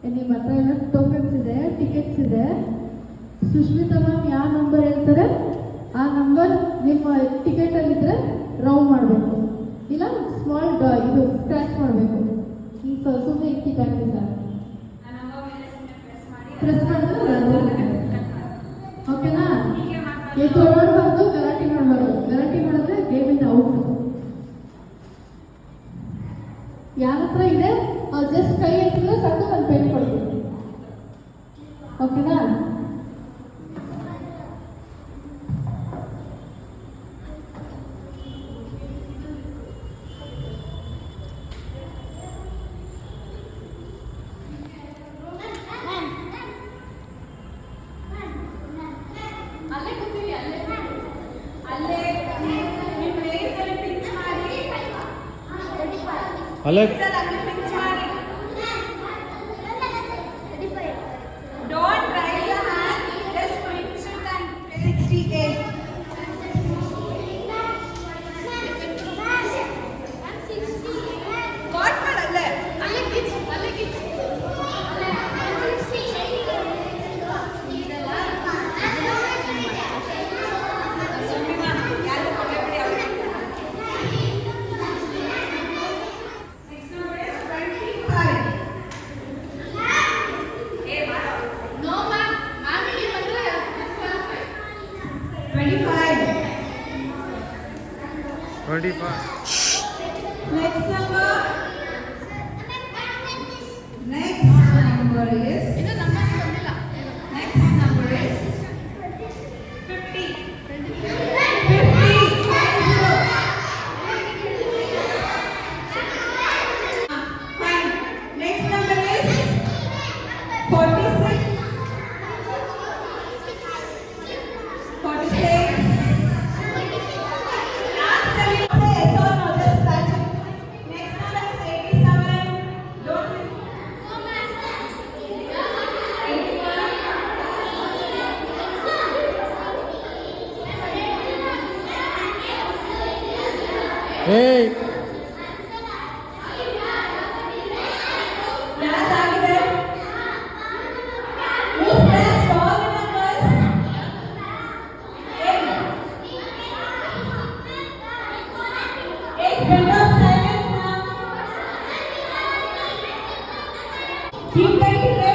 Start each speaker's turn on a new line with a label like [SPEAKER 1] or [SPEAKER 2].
[SPEAKER 1] ನಿಮ್ಮ ಹತ್ರ ಎಲ್ಲ ಟೋಕನ್ಸ್ ಇದೆ, ಟಿಕೆಟ್ಸ್ ಇದೆ. ಸುಶ್ಮಿತಾ ಮ್ಯಾಮ್ ಯಾವ ನಂಬರ್ ಹೇಳ್ತಾರೆ ಆ ನಂಬರ್ ನಿಮ್ಮ ಟಿಕೆಟಲ್ಲಿದ್ದರೆ ರೌಂಡ್ ಮಾಡಬೇಕು, ಇಲ್ಲ ಸ್ಮಾಲ್ ಇದು ಸ್ಕ್ರ್ಯಾಚ್ ಮಾಡಬೇಕು. ಈಗ ಸುಮ್ಮನೆ ಇಕ್ಕಿದ್ದಾಗಿದೆ ಸರ್, ಪ್ರೆಸ್ ಮಾಡಿದ್ರೆ ಓಕೆನಾ? ಇದು ನೋಡಬಾರ್ದು, ಗಲಾಟೆ ಮಾಡಬಾರ್ದು. ಗಲಾಟೆ ಮಾಡಿದ್ರೆ ಗೇಮಿಂದ ಔಟ್. ಯಾರ ಹತ್ರ ಇದೆ ಜಸ್ಟ್ ಕೈ ಎತ್ತಿದ್ರೆ ಸಾಕು, ನಾನು ಪೇಂಟ್ ಕೊಡ್ತೀನಿ. ಓಕೆನಾ?
[SPEAKER 2] ಅಲ್ಲೇ
[SPEAKER 3] Don't raise your hand, just pinch it and 68. Got ಮಾಡಲ್ಲ ಅಲ್ಲೇ ಕಿಚ್ Next number is next number is 50. 50. Fine. Next number is 46. 46.
[SPEAKER 2] Hey!
[SPEAKER 3] Keep writing.